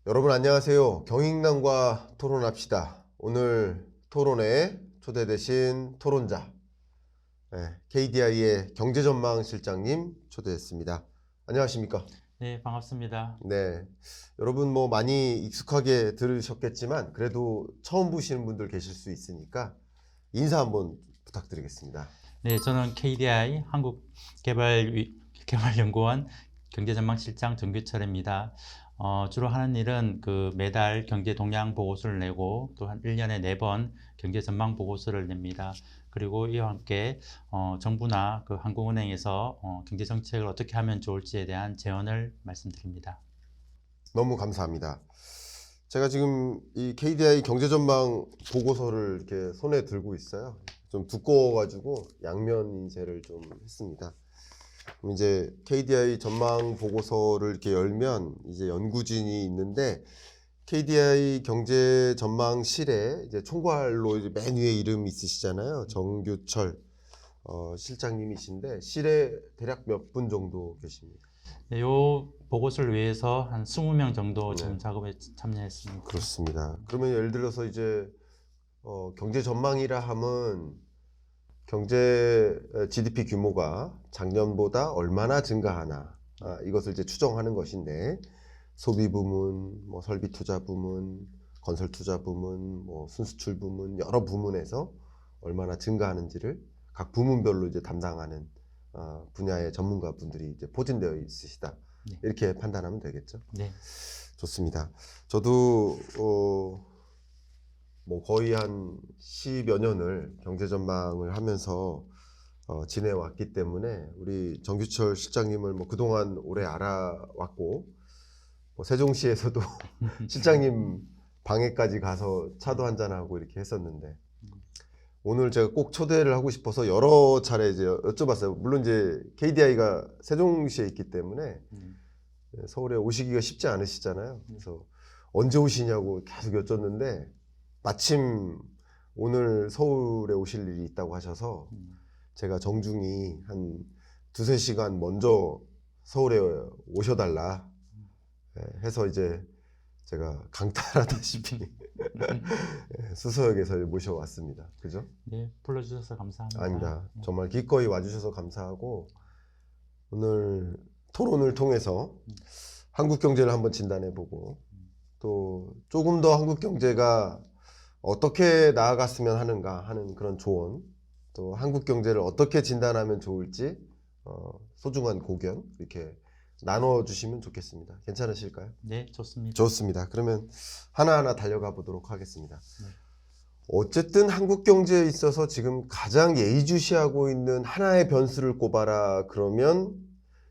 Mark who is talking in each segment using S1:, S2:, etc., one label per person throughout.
S1: 여러분 안녕하세요. 경익남과 토론합시다. 오늘 토론에 초대되신 토론자 KDI의 경제전망 실장님 초대했습니다. 안녕하십니까?
S2: 네, 반갑습니다.
S1: 네, 여러분 뭐 많이 익숙하게 들으셨겠지만 그래도 처음 보시는 분들 계실 수 있으니까 인사 한번 부탁드리겠습니다.
S2: 네, 저는 KDI 한국개발연구원 경제전망실장 정규철입니다. 주로 하는 일은 매달 경제 동향 보고서를 내고 또 한 1년에 4번 경제 전망 보고서를 냅니다. 그리고 이와 함께 정부나 한국은행에서 경제 정책을 어떻게 하면 좋을지에 대한 제언을 말씀드립니다.
S1: 너무 감사합니다. 제가 지금 이 KDI 경제전망 보고서를 이렇게 손에 들고 있어요. 좀 두꺼워가지고 양면 인쇄를 좀 했습니다. 그럼 이제 KDI 전망 보고서를 이렇게 열면 이제 연구진이 있는데 KDI 경제 전망실에 이제 총괄로 이제 맨 위에 이름 있으시잖아요. 정규철 실장님이신데 실에 대략 몇 분 정도 계십니까?
S2: 네, 요 보고서를 위해서 한 20명 정도 지금
S1: 네.
S2: 작업에 참여했습니다.
S1: 그렇습니다. 그러면 예를 들어서 이제 경제 전망이라 함은 경제 GDP 규모가 작년보다 얼마나 증가하나 이것을 이제 추정하는 것인데 소비 부문, 뭐 설비 투자 부문, 건설 투자 부문, 뭐 순수출 부문 여러 부문에서 얼마나 증가하는지를 각 부문별로 이제 담당하는 분야의 전문가 분들이 이제 포진되어 있으시다.
S2: 네.
S1: 이렇게 판단하면 되겠죠.
S2: 네.
S1: 좋습니다. 저도 뭐 거의 한 10여 년을 경제전망을 하면서 지내왔기 때문에 우리 정규철 실장님을 뭐 그동안 오래 알아왔고 뭐 세종시에서도 실장님 방에까지 가서 차도 한잔하고 이렇게 했었는데 오늘 제가 꼭 초대를 하고 싶어서 여러 차례 이제 여쭤봤어요. 물론 이제 KDI가 세종시에 있기 때문에 서울에 오시기가 쉽지 않으시잖아요. 그래서 언제 오시냐고 계속 여쭙는데 마침 오늘 서울에 오실 일이 있다고 하셔서 제가 정중히 한 2~3시간 먼저 서울에 오셔달라 해서 이제 제가 강탈하다시피 수서역에서 모셔왔습니다. 그죠?
S2: 네, 불러주셔서 감사합니다.
S1: 아닙니다. 정말 기꺼이 와주셔서 감사하고 오늘 토론을 통해서 한국 경제를 한번 진단해보고 또 조금 더 한국 경제가 어떻게 나아갔으면 하는가 하는 그런 조언, 또 한국 경제를 어떻게 진단하면 좋을지 소중한 고견 이렇게 나눠주시면 좋겠습니다. 괜찮으실까요?
S2: 네, 좋습니다.
S1: 좋습니다. 그러면 하나하나 달려가 보도록 하겠습니다.
S2: 네.
S1: 어쨌든 한국 경제에 있어서 지금 가장 예의주시하고 있는 하나의 변수를 꼽아라 그러면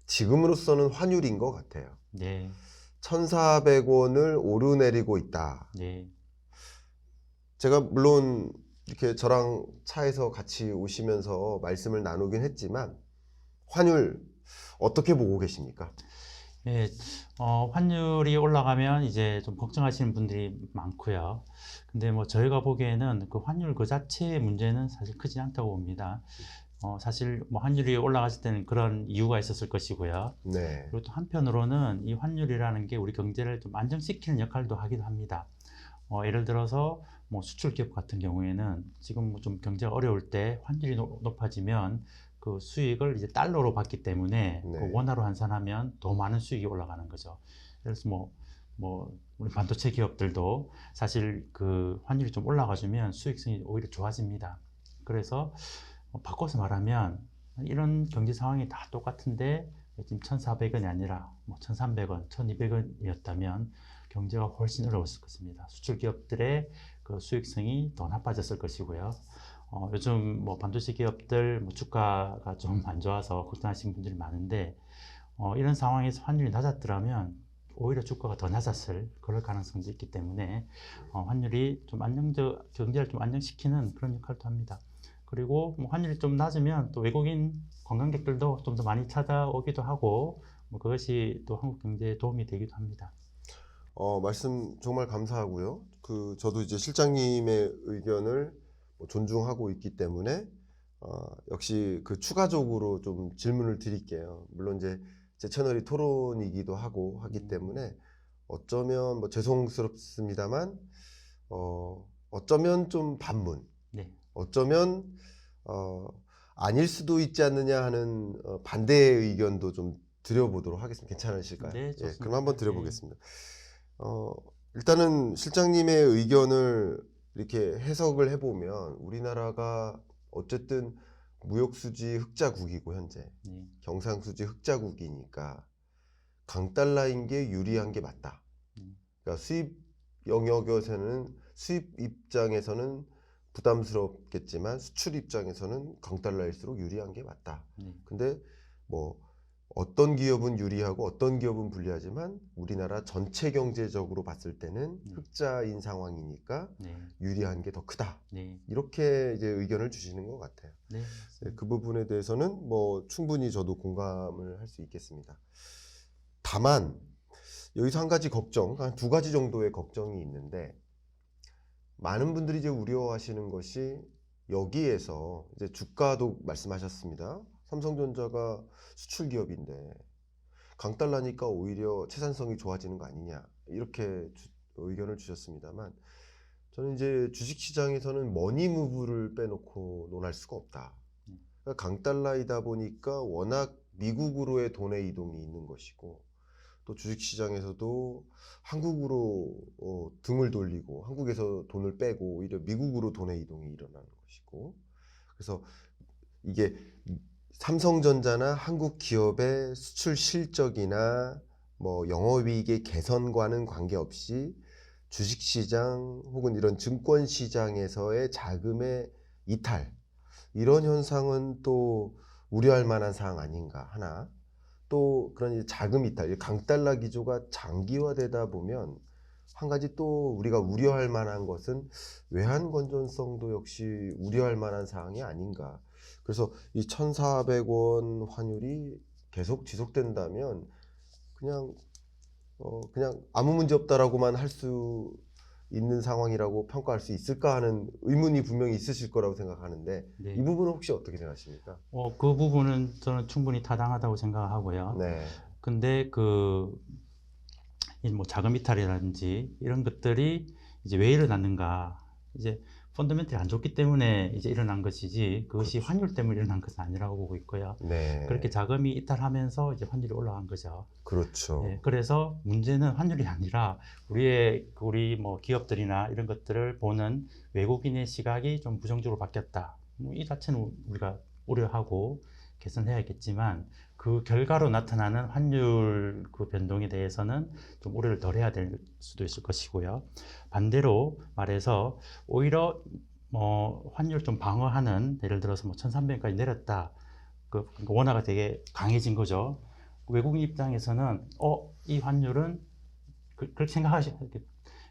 S1: 지금으로서는 환율인 것 같아요.
S2: 네.
S1: 1,400원을 오르내리고 있다.
S2: 네.
S1: 제가 물론 이렇게 저랑 차에서 같이 오시면서 말씀을 나누긴 했지만 환율 어떻게 보고 계십니까?
S2: 네, 환율이 올라가면 이제 좀 걱정하시는 분들이 많고요. 근데 뭐 저희가 보기에는 그 환율 그 자체의 문제는 사실 크지 않다고 봅니다. 사실 뭐 환율이 올라갔을 때는 그런 이유가 있었을 것이고요.
S1: 네.
S2: 그리고 또 한편으로는 이 환율이라는 게 우리 경제를 좀 안정시키는 역할도 하기도 합니다. 예를 들어서 뭐 수출 기업 같은 경우에는 지금 좀 경제가 어려울 때 환율이 높아지면 그 수익을 이제 달러로 받기 때문에
S1: 네.
S2: 그 원화로 환산하면 더 많은 수익이 올라가는 거죠. 그래서 뭐 우리 반도체 기업들도 사실 그 환율이 좀 올라가주면 수익성이 오히려 좋아집니다. 그래서 바꿔서 말하면 이런 경제 상황이 다 똑같은데 지금 1,400원이 아니라 뭐 1,300원, 1,200원이었다면 경제가 훨씬 어려웠을 것입니다. 수출 기업들의 그 수익성이 더 나빠졌을 것이고요. 요즘 뭐 반도체 기업들 뭐 주가가 좀 안 좋아서 걱정하시는 분들이 많은데 이런 상황에서 환율이 낮았더라면 오히려 주가가 더 낮았을 그럴 가능성도 있기 때문에 환율이 좀 경제를 좀 안정시키는 그런 역할도 합니다. 그리고 뭐 환율이 좀 낮으면 또 외국인 관광객들도 좀 더 많이 찾아오기도 하고 뭐 그것이 또 한국 경제에 도움이 되기도 합니다.
S1: 말씀 정말 감사하고요. 저도 이제 실장님의 의견을 존중하고 있기 때문에 역시 추가적으로 좀 질문을 드릴게요. 물론 이제 제 채널이 토론이기도 하고 하기 때문에 어쩌면 뭐 죄송스럽습니다만 어쩌면 좀 반문,
S2: 네.
S1: 어쩌면 아닐 수도 있지 않느냐 하는 반대의 의견도 좀 드려보도록 하겠습니다. 괜찮으실까요?
S2: 네,
S1: 예,
S2: 좋습니다.
S1: 그럼 한번
S2: 네.
S1: 드려보겠습니다. 일단은 실장님의 의견을 이렇게 해석을 해보면 우리나라가 어쨌든 무역수지 흑자국이고 현재
S2: 네.
S1: 경상수지 흑자국이니까 강달러인 게 유리한 게 맞다. 그러니까 수입 영역에서는 수입 입장에서는 부담스럽겠지만 수출 입장에서는 강달러일수록 유리한 게 맞다.
S2: 네.
S1: 근데 뭐 어떤 기업은 유리하고 어떤 기업은 불리하지만 우리나라 전체 경제적으로 봤을 때는 흑자인 상황이니까
S2: 네.
S1: 유리한 게 더 크다.
S2: 네.
S1: 이렇게 이제 의견을 주시는 것 같아요.
S2: 네.
S1: 네, 그 부분에 대해서는 뭐 충분히 저도 공감을 할 수 있겠습니다. 다만 여기서 한 가지 걱정, 한 두 가지 정도의 걱정이 있는데 많은 분들이 이제 우려하시는 것이 여기에서 이제 주가도 말씀하셨습니다. 삼성전자가 수출 기업인데 강달러니까 오히려 채산성이 좋아지는 거 아니냐 이렇게 의견을 주셨습니다만 저는 이제 주식시장에서는 머니무브를 빼놓고 논할 수가 없다. 그러니까 강달러이다 보니까 워낙 미국으로의 돈의 이동이 있는 것이고 또 주식시장에서도 한국으로 등을 돌리고 한국에서 돈을 빼고 오히려 미국으로 돈의 이동이 일어나는 것이고 그래서 이게 삼성전자나 한국 기업의 수출 실적이나 뭐 영업이익의 개선과는 관계없이 주식시장 혹은 이런 증권시장에서의 자금의 이탈 이런 현상은 또 우려할 만한 사항 아닌가 하나 또 그런 자금 이탈 강달러 기조가 장기화되다 보면 한 가지 또 우리가 우려할 만한 것은 외환 건전성도 역시 우려할 만한 사항이 아닌가. 그래서 이 1,400원 환율이 계속 지속된다면 그냥 아무 문제 없다라고만 할 수 있는 상황이라고 평가할 수 있을까 하는 의문이 분명히 있으실 거라고 생각하는데
S2: 네.
S1: 이 부분은 혹시 어떻게 생각하십니까?
S2: 그 부분은 저는 충분히 타당하다고 생각하고요.
S1: 네.
S2: 근데 뭐 자금 이탈이라든지 이런 것들이 이제 왜 일어났는가? 이제 펀더멘털이 안 좋기 때문에 이제 일어난 것이지 그것이
S1: 그렇죠.
S2: 환율 때문에 일어난 것은 아니라고 보고 있고요.
S1: 네.
S2: 그렇게 자금이 이탈하면서 이제 환율이 올라간 거죠.
S1: 그렇죠.
S2: 네, 그래서 문제는 환율이 아니라 우리 뭐 기업들이나 이런 것들을 보는 외국인의 시각이 좀 부정적으로 바뀌었다. 이 자체는 우리가 우려하고 개선해야겠지만 그 결과로 나타나는 환율 그 변동에 대해서는 좀 우려를 덜 해야 될 수도 있을 것이고요. 반대로 말해서 오히려 뭐 환율 좀 방어하는 예를 들어서 뭐 1,300까지 내렸다. 그러니까 원화가 되게 강해진 거죠. 외국인 입장에서는 이 환율은 그렇게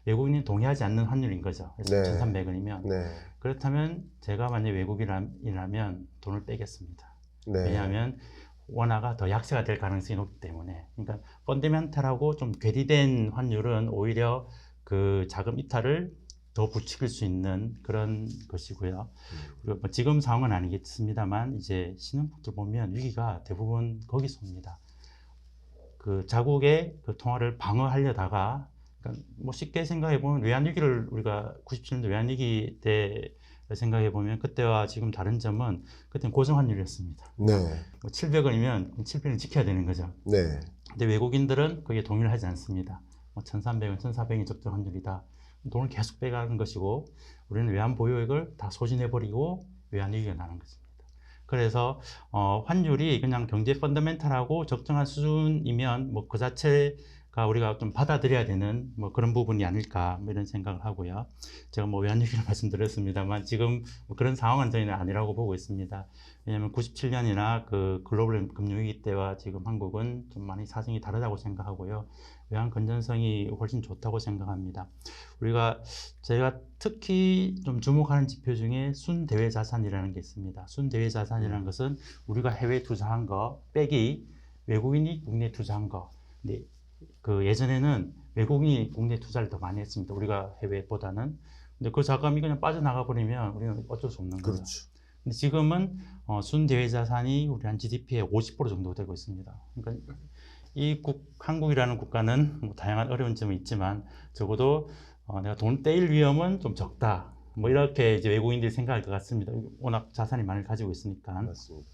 S2: 외국인이 동의하지 않는 환율인 거죠. 그래서
S1: 네.
S2: 1,300원이면
S1: 네.
S2: 그렇다면 제가 만약 외국인이라면 돈을 빼겠습니다.
S1: 네.
S2: 왜냐하면 원화가 더 약세가 될 가능성이 높기 때문에. 그러니까 펀더멘털하고 좀 괴리된 환율은 오히려 그 자금 이탈을 더 부추길 수 있는 그런 것이고요. 그리고 뭐 지금 상황은 아니겠습니다만 이제 신흥국들 보면 위기가 대부분 거기서 옵니다. 그 자국의 그 통화를 방어하려다가 그러니까 뭐 쉽게 생각해 보면 외환위기를 우리가 97년도 외환위기 때 생각해 보면 그때와 지금 다른 점은 그때는 고정환율이었습니다.
S1: 네.
S2: 뭐 700원이면 700원 지켜야 되는 거죠.
S1: 네.
S2: 근데 외국인들은 거기에 동의를 하지 않습니다. 뭐 1,300원, 1,400원이 적정 환율이다. 돈을 계속 빼가는 것이고 우리는 외환 보유액을 다 소진해 버리고 외환위기가 나는 것입니다. 그래서 환율이 그냥 경제 펀더멘털하고 적정한 수준이면 뭐 그 자체가 우리가 좀 받아들여야 되는 뭐 그런 부분이 아닐까 뭐 이런 생각을 하고요. 제가 뭐 외환위기를 말씀드렸습니다만 지금 뭐 그런 상황은 저희는 아니라고 보고 있습니다. 왜냐하면 97년이나 그 글로벌 금융위기 때와 지금 한국은 좀 많이 사정이 다르다고 생각하고요. 외환 건전성이 훨씬 좋다고 생각합니다. 제가 특히 좀 주목하는 지표 중에 순대외 자산이라는 게 있습니다. 순대외 자산이라는 것은 우리가 해외 투자한 거 빼기 외국인이 국내 투자한 거. 근데 그 예전에는 외국인이 국내 투자를 더 많이 했습니다. 우리가 해외보다는. 근데 그 자금이 그냥 빠져나가 버리면 우리는 어쩔 수 없는 거죠.
S1: 그렇죠.
S2: 근데 지금은 순대외 자산이 우리 한 GDP의 50% 정도 되고 있습니다. 그러니까 한국이라는 국가는 뭐 다양한 어려운 점이 있지만 적어도 내가 돈 떼일 위험은 좀 적다. 뭐 이렇게 이제 외국인들이 생각할 것 같습니다. 워낙 자산이 많이 가지고 있으니까.
S1: 맞습니다.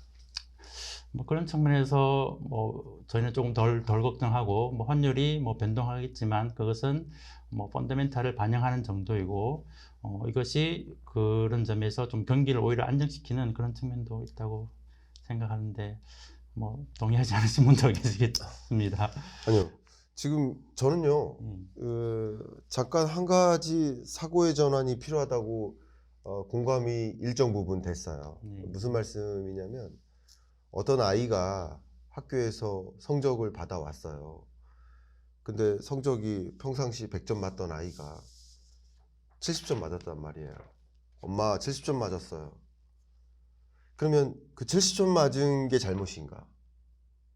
S2: 뭐 그런 측면에서 뭐 저희는 조금 덜 걱정하고 뭐 환율이 뭐 변동하겠지만 그것은 뭐 펀더멘탈을 반영하는 정도이고 이것이 그런 점에서 좀 경기를 오히려 안정시키는 그런 측면도 있다고 생각하는데 뭐 동의하지 않으신 분도 계시겠습니다.
S1: 아니요. 지금 저는요, 잠깐 한 가지 사고의 전환이 필요하다고 공감이 일정 부분 됐어요. 무슨 말씀이냐면 어떤 아이가 학교에서 성적을 받아왔어요. 근데 성적이 평상시 100점 맞던 아이가 70점 맞았단 말이에요. 엄마 70점 맞았어요. 그러면 그 70점 맞은 게 잘못인가?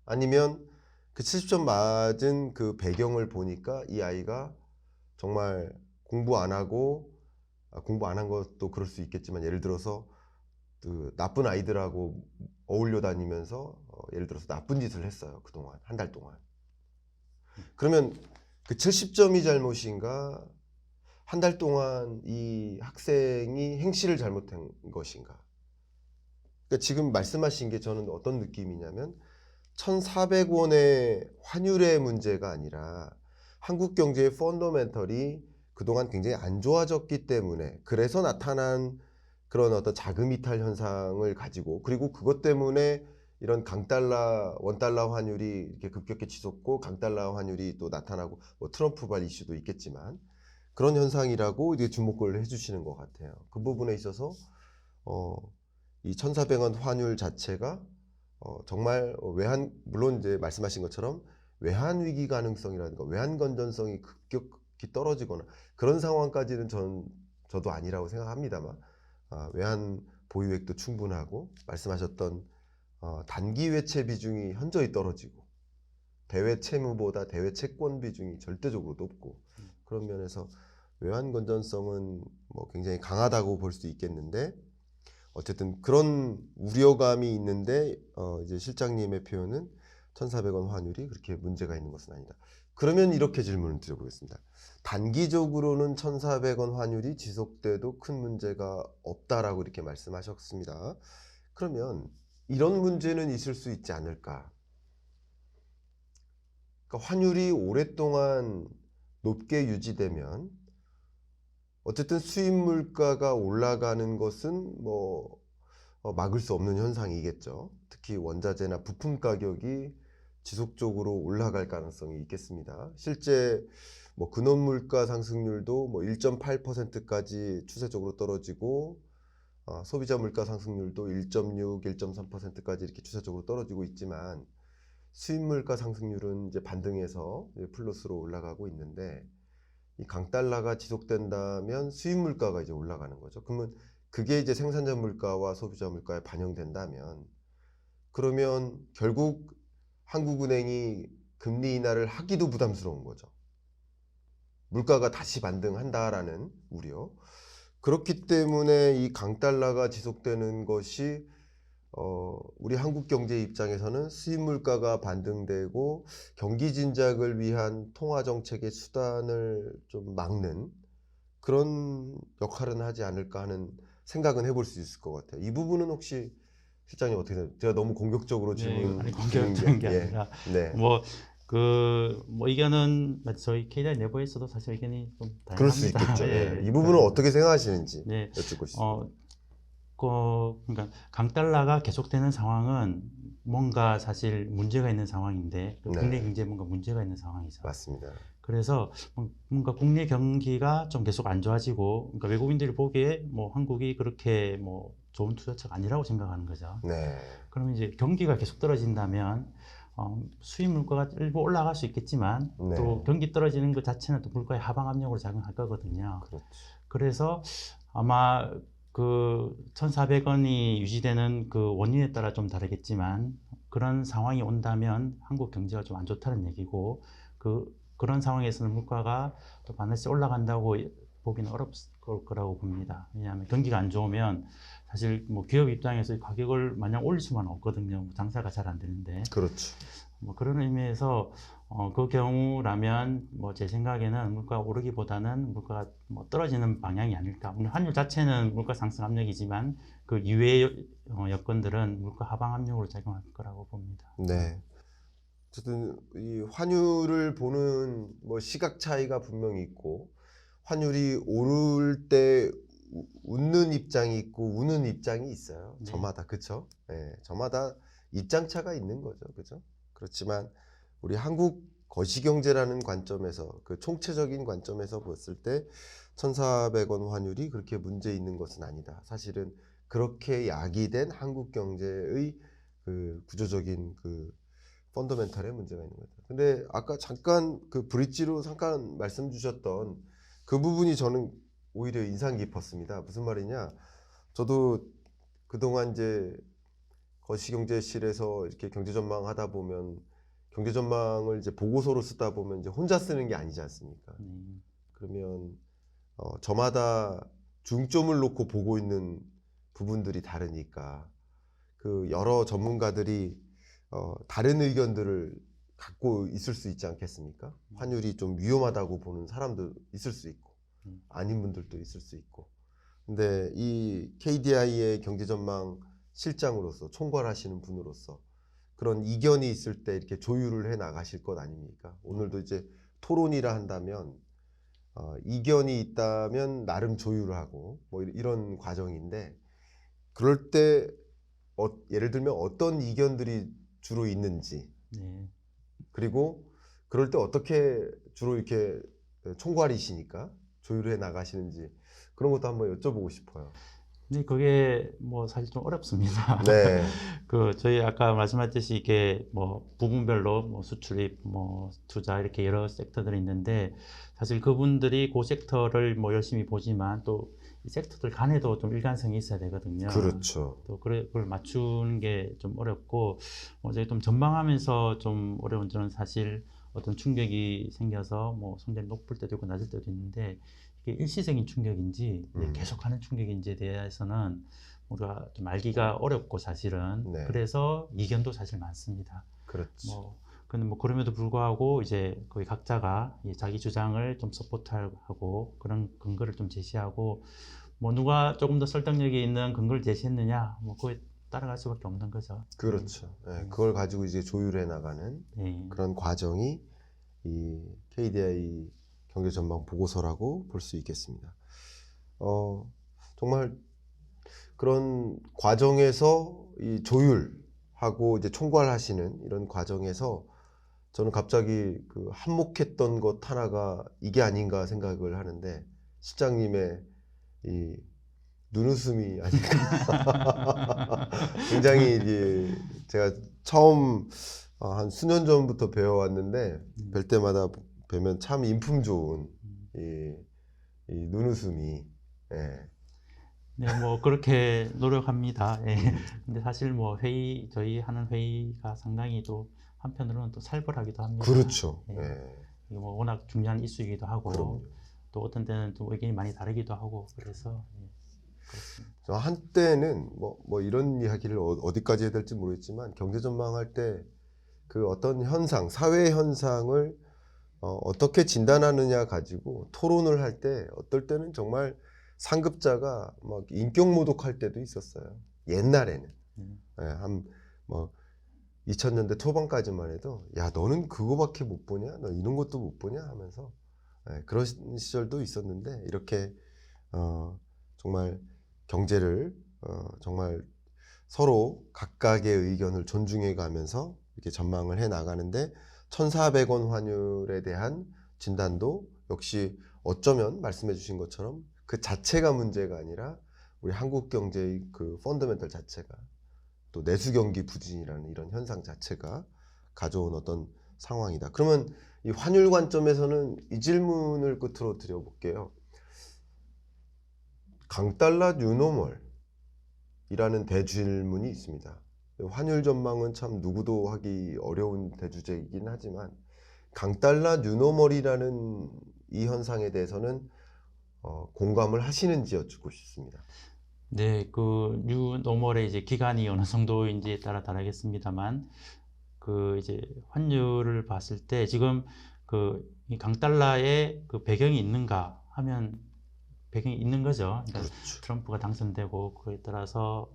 S1: 아니면 그 70점 맞은 그 배경을 보니까 이 아이가 정말 공부 안 하고, 공부 안 한 것도 그럴 수 있겠지만 예를 들어서 그 나쁜 아이들하고 어울려 다니면서 예를 들어서 나쁜 짓을 했어요. 그동안 한 달 동안. 그러면 그 70점이 잘못인가? 한 달 동안 이 학생이 행실을 잘못한 것인가? 그러니까 지금 말씀하신 게 저는 어떤 느낌이냐면 1,400원의 환율의 문제가 아니라 한국 경제의 펀더멘털이 그동안 굉장히 안 좋아졌기 때문에 그래서 나타난 그런 어떤 자금 이탈 현상을 가지고 그리고 그것 때문에 이런 강달러, 원달러 환율이 이렇게 급격히 치솟고 강달러 환율이 또 나타나고 뭐 트럼프발 이슈도 있겠지만 그런 현상이라고 이제 주목을 해주시는 것 같아요. 그 부분에 있어서 이 1,400원 환율 자체가 정말 물론 이제 말씀하신 것처럼 외환 위기 가능성이라든가 외환 건전성이 급격히 떨어지거나 그런 상황까지는 저도 아니라고 생각합니다만 외환 보유액도 충분하고 말씀하셨던 단기 외채 비중이 현저히 떨어지고 대외 채무보다 대외 채권 비중이 절대적으로 높고 그런 면에서 외환 건전성은 뭐 굉장히 강하다고 볼 수 있겠는데 어쨌든 그런 우려감이 있는데 이제 실장님의 표현은 1,400원 환율이 그렇게 문제가 있는 것은 아니다. 그러면 이렇게 질문을 드려보겠습니다. 단기적으로는 1,400원 환율이 지속돼도 큰 문제가 없다라고 이렇게 말씀하셨습니다. 그러면 이런 문제는 있을 수 있지 않을까? 그러니까 환율이 오랫동안 높게 유지되면 어쨌든 수입 물가가 올라가는 것은 뭐 막을 수 없는 현상이겠죠. 특히 원자재나 부품 가격이 지속적으로 올라갈 가능성이 있겠습니다. 실제 뭐 근원 물가 상승률도 뭐 1.8%까지 추세적으로 떨어지고 소비자 물가 상승률도 1.6, 1.3%까지 이렇게 추세적으로 떨어지고 있지만 수입 물가 상승률은 이제 반등해서 플러스로 올라가고 있는데 이 강달러가 지속된다면 수입 물가가 이제 올라가는 거죠. 그러면 그게 이제 생산자 물가와 소비자 물가에 반영된다면 그러면 결국 한국은행이 금리 인하를 하기도 부담스러운 거죠. 물가가 다시 반등한다라는 우려. 그렇기 때문에 이 강달러가 지속되는 것이 우리 한국 경제 입장에서는 수입 물가가 반등되고 경기 진작을 위한 통화 정책의 수단을 좀 막는 그런 역할은 하지 않을까 하는 생각은 해볼 수 있을 것 같아요. 이 부분은 혹시 실장님 어떻게 생각해요? 제가 너무 공격적으로 질문
S2: 아니 공격적인 게 아니라
S1: 네.
S2: 뭐 의견은 저희 KDI 내부에서도 사실 의견이 좀
S1: 그럴 수
S2: 다양합니다.
S1: 있겠죠. 예. 이 부분은 어떻게 생각하시는지
S2: 네.
S1: 여쭙고 싶습니다.
S2: 그러니까 강달러가 계속되는 상황은 뭔가 사실 문제가 있는 상황인데 국내 경제에 뭔가 문제가 있는 상황이죠.
S1: 맞습니다.
S2: 그래서 뭔가 국내 경기가 좀 계속 안 좋아지고, 그러니까 외국인들이 보기에 뭐 한국이 그렇게 뭐 좋은 투자처가 아니라고 생각하는 거죠.
S1: 네.
S2: 그러면 이제 경기가 계속 떨어진다면 수입 물가가 일부 올라갈 수 있겠지만
S1: 네.
S2: 또 경기 떨어지는 것 자체는 또 물가의 하방 압력으로 작용할 거거든요.
S1: 그렇죠.
S2: 그래서 아마 그 1,400원이 유지되는 그 원인에 따라 좀 다르겠지만 그런 상황이 온다면 한국 경제가 좀 안 좋다는 얘기고 그런 상황에서는 물가가 또 반드시 올라간다고 보기는 거라고 봅니다. 왜냐하면 경기가 안 좋으면 사실 뭐 기업 입장에서 가격을 마냥 올릴 수만 없거든요. 뭐 장사가 잘 안 되는데.
S1: 그렇죠.
S2: 뭐 그런 의미에서 그 경우라면 뭐 제 생각에는 물가가 오르기보다는 물가가 뭐 떨어지는 방향이 아닐까. 물론 환율 자체는 물가 상승 압력이지만 그 이외의 여건들은 물가 하방 압력으로 작용할 거라고 봅니다.
S1: 네. 어쨌든 이 환율을 보는 뭐 시각 차이가 분명히 있고 환율이 오를 때 웃는 입장이 있고 우는 입장이 있어요.
S2: 네.
S1: 저마다 그쵸? 네, 저마다 입장 차가 있는 거죠, 그죠? 그렇지만 우리 한국 거시경제라는 관점에서 그 총체적인 관점에서 봤을 때 1,400원 환율이 그렇게 문제 있는 것은 아니다. 사실은 그렇게 야기된 한국 경제의 그 구조적인 그 펀더멘탈에 문제가 있는 거죠. 근데 아까 잠깐 그 브릿지로 잠깐 말씀 주셨던 그 부분이 저는 오히려 인상 깊었습니다. 무슨 말이냐? 저도 그동안 이제 거시경제실에서 이렇게 경제 전망하다 보면 경제 전망을 이제 보고서로 쓰다 보면 이제 혼자 쓰는 게 아니지 않습니까? 그러면 저마다 중점을 놓고 보고 있는 부분들이 다르니까 그 여러 전문가들이 다른 의견들을 갖고 있을 수 있지 않겠습니까? 환율이 좀 위험하다고 보는 사람도 있을 수 있고 아닌 분들도 있을 수 있고. 근데 이 KDI의 경제전망 실장으로서 총괄하시는 분으로서 그런 이견이 있을 때 이렇게 조율을 해 나가실 것 아닙니까? 오늘도 이제 토론이라 한다면 이견이 있다면 나름 조율을 하고 뭐 이런 과정인데 그럴 때 예를 들면 어떤 이견들이 주로 있는지
S2: 네.
S1: 그리고 그럴 때 어떻게 주로 이렇게 총괄이시니까 조율해 나가시는지 그런 것도 한번 여쭤보고 싶어요.
S2: 근데 그게 뭐 사실 좀 어렵습니다.
S1: 네,
S2: 그 저희 아까 말씀하셨듯이 이게 뭐 부분별로 뭐 수출입, 뭐 투자 이렇게 여러 섹터들이 있는데 사실 그분들이 그 섹터를 뭐 열심히 보지만 또 이 섹터들 간에도 좀 일관성이 있어야 되거든요.
S1: 그렇죠.
S2: 또 그걸 맞추는 게 좀 어렵고 저희 좀 전망하면서 좀 어려운 점은 사실 어떤 충격이 생겨서 뭐 성장이 높을 때도 있고 낮을 때도 있는데 이게 일시적인 충격인지 계속하는 충격인지에 대해서는 우리가 좀 알기가 어렵고 사실은
S1: 네.
S2: 그래서 이견도 사실 많습니다.
S1: 그렇죠.
S2: 근데 뭐 그럼에도 불구하고 이제 거의 각자가 자기 주장을 좀 서포트하고 그런 근거를 좀 제시하고 뭐 누가 조금 더 설득력이 있는 근거를 제시했느냐 뭐 그거에 따라갈 수밖에 없는 거죠.
S1: 그렇죠. 네, 그걸 가지고 이제 조율해 나가는
S2: 네.
S1: 그런 과정이 이 KDI 경제 전망 보고서라고 볼 수 있겠습니다. 정말 그런 과정에서 이 조율하고 이제 총괄하시는 이런 과정에서 저는 갑자기 그 한몫했던 것 하나가 이게 아닌가 생각을 하는데 실장님의 이 눈웃음이 아닌가. 굉장히 이제 제가 처음 한 수년 전부터 배워왔는데 뵐 때마다 뵈면 참 인품 좋은 이 눈웃음이 예.
S2: 네, 뭐 그렇게 노력합니다. 예. 근데 사실 뭐 저희 하는 회의가 상당히 또 한편으로는 또 살벌하기도 합니다.
S1: 그렇죠.
S2: 예.
S1: 예.
S2: 이게 뭐 워낙 중요한 이슈이기도 하고
S1: 그럼요.
S2: 또 어떤 때는 또 의견이 많이 다르기도 하고 그래서 그렇습니다.
S1: 저 한때는 뭐 이런 이야기를 어디까지 해야 될지 모르겠지만 경제 전망할 때 그 어떤 현상, 사회 현상을 어떻게 진단하느냐 가지고 토론을 할 때 어떨 때는 정말 상급자가 막 인격 모독할 때도 있었어요. 옛날에는 예, 한뭐 2000년대 초반까지만 해도 야 너는 그거밖에 못 보냐, 너 이런 것도 못 보냐 하면서 예, 그런 시절도 있었는데 이렇게 정말 경제를 정말 서로 각각의 의견을 존중해 가면서 이렇게 전망을 해 나가는데 1,400원 환율에 대한 진단도 역시 어쩌면 말씀해 주신 것처럼 그 자체가 문제가 아니라 우리 한국 경제의 그 펀더멘털 자체가 또 내수 경기 부진이라는 이런 현상 자체가 가져온 어떤 상황이다. 그러면 이 환율 관점에서는 이 질문을 끝으로 드려볼게요. 강달러 뉴노멀이라는 대질문이 있습니다. 환율 전망은 참 누구도 하기 어려운 대주제이긴 하지만 강달러 뉴노멀이라는 이 현상에 대해서는 공감을 하시는지 여쭙고 싶습니다.
S2: 네, 그 뉴노멀의 이제 기간이 어느 정도인지에 따라 다르겠습니다만, 그 이제 환율을 봤을 때 지금 이 강달러에 그 배경이 있는가 하면 배경이 있는 거죠. 그러니까
S1: 그렇죠.
S2: 트럼프가 당선되고 그에 따라서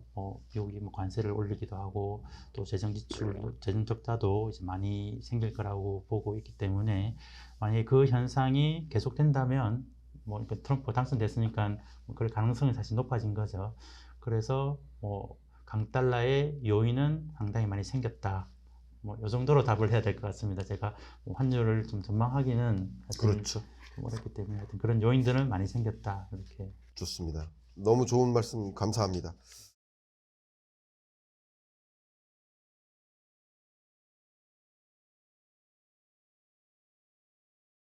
S2: 미국이 뭐 관세를 올리기도 하고 또 재정 지출, 재정 적자도 이제 많이 생길 거라고 보고 있기 때문에 만약에 그 현상이 계속된다면 뭐 그러니까 트럼프가 당선됐으니까 그럴 가능성이 사실 높아진 거죠. 그래서 강달러의 요인은 상당히 많이 생겼다. 뭐 이 정도로 답을 해야 될 것 같습니다. 제가 뭐 환율을 좀 전망하기는 사실
S1: 그렇죠.
S2: 좀 어렵기 때문에 하여튼 그런 요인들은 많이 생겼다 이렇게.
S1: 좋습니다. 너무 좋은 말씀 감사합니다.